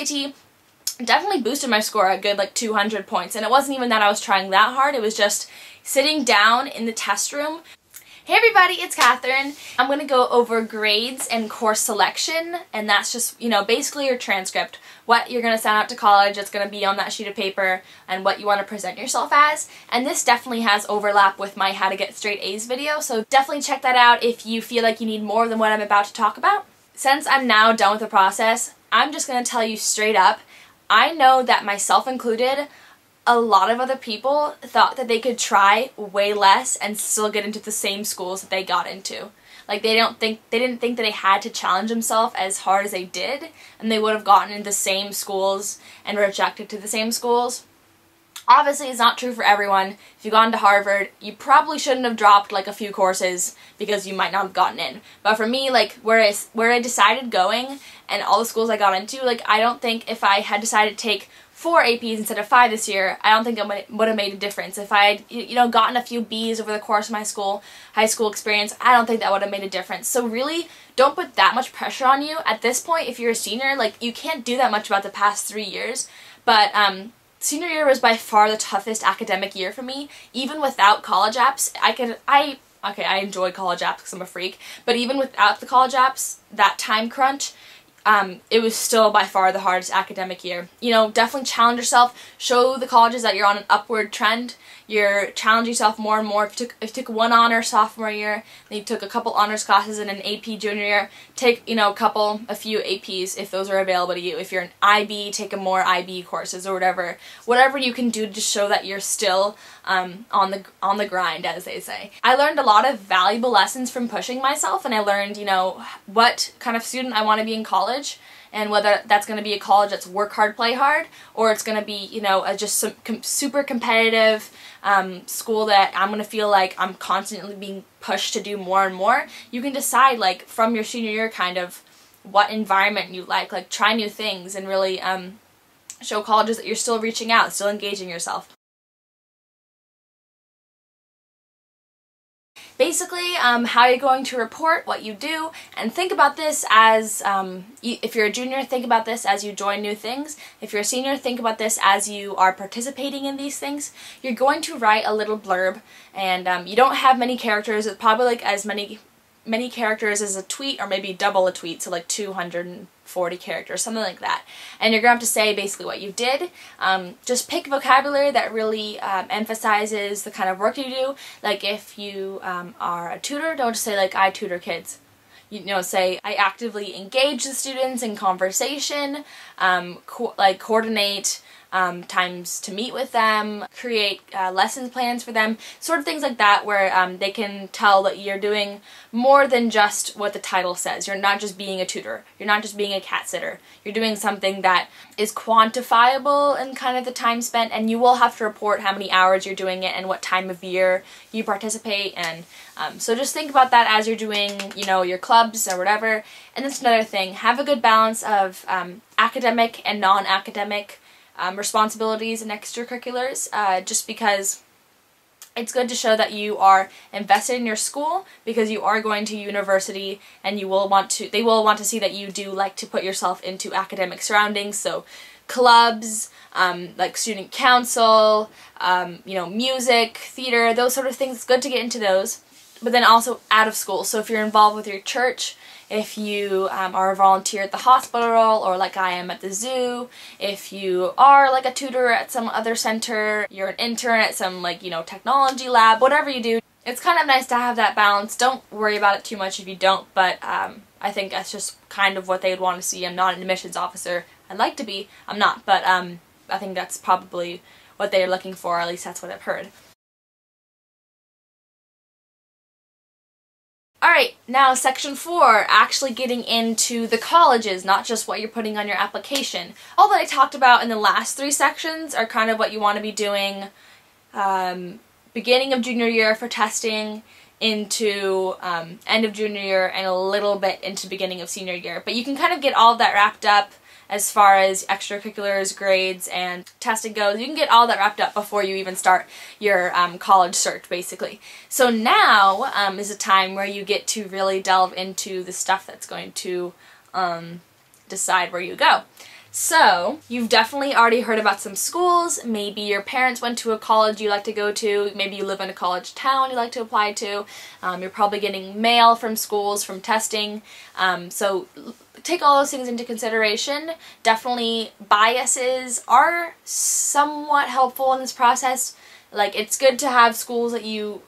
SAT definitely boosted my score a good like 200 points, and it wasn't even that I was trying that hard, it was just sitting down in the test room. Hey everybody, it's Catherine. I'm going to go over grades and course selection, and that's just, you know, basically your transcript. What you're going to send out to college, it's going to be on that sheet of paper, and what you want to present yourself as. And this definitely has overlap with my How to Get Straight A's video, so definitely check that out if you feel like you need more than what I'm about to talk about. Since I'm now done with the process, I'm just going to tell you straight up, I know that myself included, a lot of other people thought that they could try way less and still get into the same schools that they got into. Like they didn't think that they had to challenge themselves as hard as they did, and they would have gotten into the same schools and rejected to the same schools. Obviously, it's not true for everyone. If you got into Harvard, you probably shouldn't have dropped like a few courses because you might not have gotten in. But for me, like where I decided going and all the schools I got into, like I don't think if I had decided to take 4 APs instead of 5 this year, I don't think it would have made a difference. If I had, you know, gotten a few Bs over the course of my high school experience, I don't think that would have made a difference. So really, don't put that much pressure on you. At this point, if you're a senior, like you can't do that much about the past 3 years, but senior year was by far the toughest academic year for me. Even without college apps, I enjoy college apps because I'm a freak, but even without the college apps, that time crunch, it was still by far the hardest academic year. You know, definitely challenge yourself. Show the colleges that you're on an upward trend. You're challenging yourself more and more. If you took 1 honor sophomore year, then you took a couple honors classes in an AP junior year, take, you know, a few APs if those are available to you. If you're an IB, take more IB courses or whatever. Whatever you can do to show that you're still on the grind, as they say. I learned a lot of valuable lessons from pushing myself, and I learned, you know, what kind of student I want to be in college, and whether that's going to be a college that's work hard, play hard, or it's going to be, you know, just some super competitive school that I'm going to feel like I'm constantly being pushed to do more and more. You can decide, like, from your senior year kind of what environment you like try new things and really show colleges that you're still reaching out, still engaging yourself. Basically, how you're going to report what you do, and think about this as, if you're a junior, think about this as you join new things. If you're a senior, think about this as you are participating in these things. You're going to write a little blurb, and you don't have many characters. It's probably like as many characters as a tweet, or maybe double a tweet, so like 240 characters, something like that. And you're going to have to say basically what you did. Just pick vocabulary that really emphasizes the kind of work you do. Like if you are a tutor, don't just say like, I tutor kids. You know, say, I actively engage the students in conversation, coordinate times to meet with them, create lesson plans for them, sort of things like that, where they can tell that you're doing more than just what the title says. You're not just being a tutor. You're not just being a cat sitter. You're doing something that is quantifiable in kind of the time spent, and you will have to report how many hours you're doing it and what time of year you participate. And so just think about that as you're doing, you know, your clubs or whatever. And that's another thing. Have a good balance of academic and non-academic responsibilities and extracurriculars, just because it's good to show that you are invested in your school, because you are going to university and they will want to see that you do like to put yourself into academic surroundings. So clubs, like student council, you know, music, theater, those sort of things. It's good to get into those. But then also out of school. So if you're involved with your church, if you are a volunteer at the hospital, or like I am at the zoo, if you are like a tutor at some other center, you're an intern at some, like, you know, technology lab, whatever you do, it's kind of nice to have that balance. Don't worry about it too much if you don't, but I think that's just kind of what they'd want to see. I'm not an admissions officer. I'd like to be. I'm not, but I think that's probably what they're looking for, at least that's what I've heard. Alright, now section 4, actually getting into the colleges, not just what you're putting on your application. All that I talked about in the last 3 sections are kind of what you want to be doing beginning of junior year for testing, into end of junior year, and a little bit into beginning of senior year. But you can kind of get all of that wrapped up as far as extracurriculars, grades, and testing goes. You can get all that wrapped up before you even start your college search, basically. So now is a time where you get to really delve into the stuff that's going to decide where you go. So, you've definitely already heard about some schools. Maybe your parents went to a college you like to go to. Maybe you live in a college town you like to apply to. You're probably getting mail from schools, from testing. So take all those things into consideration. Definitely biases are somewhat helpful in this process. Like, it's good to have schools that you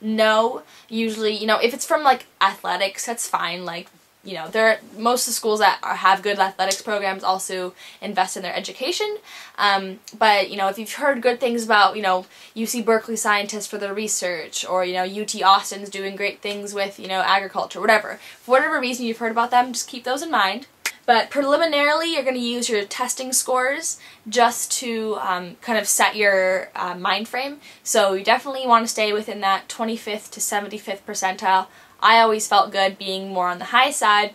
know. Usually, you know, if it's from like athletics, that's fine. Like, you know, most of the schools that have good athletics programs also invest in their education. But, you know, if you've heard good things about, you know, UC Berkeley scientists for their research, or, you know, UT Austin's doing great things with, you know, agriculture, whatever. For whatever reason you've heard about them, just keep those in mind. But preliminarily, you're going to use your testing scores just to kind of set your mind frame. So you definitely want to stay within that 25th to 75th percentile. I always felt good being more on the high side.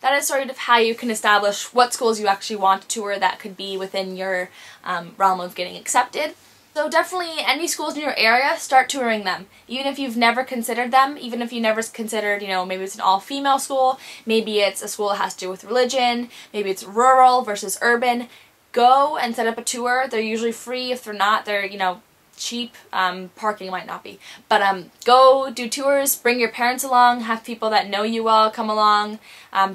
That is sort of how you can establish what schools you actually want to tour that could be within your realm of getting accepted. So definitely any schools in your area, start touring them. Even if you've never considered them, even if you never considered, you know, maybe it's an all-female school, maybe it's a school that has to do with religion, maybe it's rural versus urban, go and set up a tour. They're usually free. If they're not, they're, you know, cheap. Parking might not be. But go do tours, bring your parents along, have people that know you well come along,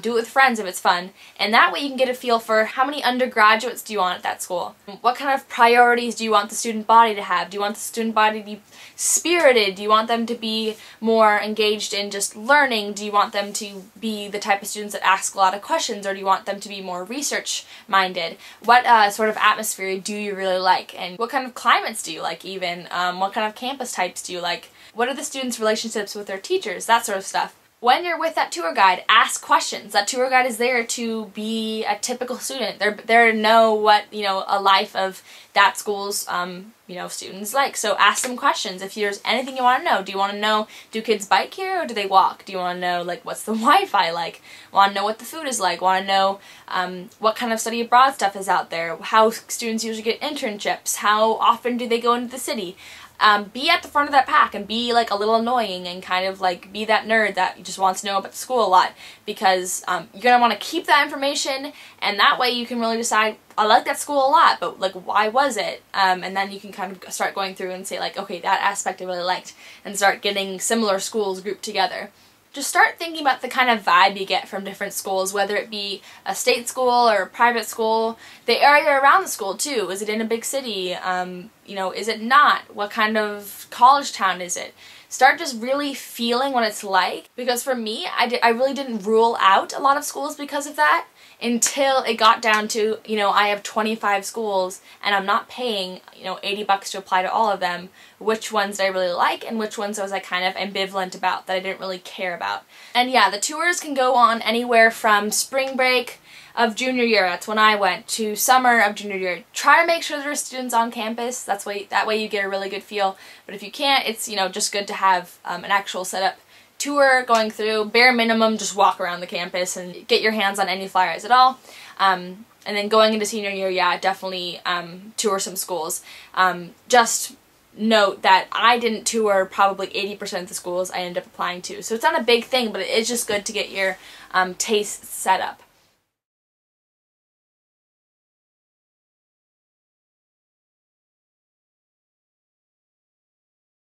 do it with friends if it's fun. And that way you can get a feel for how many undergraduates do you want at that school. What kind of priorities do you want the student body to have? Do you want the student body to be spirited? Do you want them to be more engaged in just learning? Do you want them to be the type of students that ask a lot of questions, or do you want them to be more research minded? What sort of atmosphere do you really like? And what kind of climates do you like even? What kind of campus types do you like? What are the students' relationships with their teachers? That sort of stuff. When you're with that tour guide, ask questions. That tour guide is there to be a typical student. They're there to know what, you know, a life of that school's, you know, students like. So ask them questions. If there's anything you want to know, do you want to know, do kids bike here or do they walk? Do you want to know, like, what's the Wi-Fi like? Want to know what the food is like? Want to know what kind of study abroad stuff is out there? How students usually get internships? How often do they go into the city? Be at the front of that pack and be like a little annoying and kind of like be that nerd that just wants to know about the school a lot, because you're going to want to keep that information, and that way you can really decide, I like that school a lot, but like, why was it? And then you can kind of start going through and say like, okay, that aspect I really liked, and start getting similar schools grouped together. Just start thinking about the kind of vibe you get from different schools, whether it be a state school or a private school. The area around the school too. Is it in a big city? You know, is it not? What kind of college town is it? Start just really feeling what it's like, because for me, I really didn't rule out a lot of schools because of that, until it got down to, you know, I have 25 schools and I'm not paying, you know, $80 to apply to all of them. Which ones did I really like and which ones was I kind of ambivalent about, that I didn't really care about. And yeah, the tours can go on anywhere from spring break of junior year, that's when I went, to summer of junior year. Try to make sure there are students on campus. That way you get a really good feel. But if you can't, it's, you know, just good to have an actual setup tour going through. Bare minimum, just walk around the campus and get your hands on any flyers at all. And then going into senior year, yeah, definitely tour some schools. Just note that I didn't tour probably 80% of the schools I ended up applying to. So it's not a big thing, but it is just good to get your taste set up.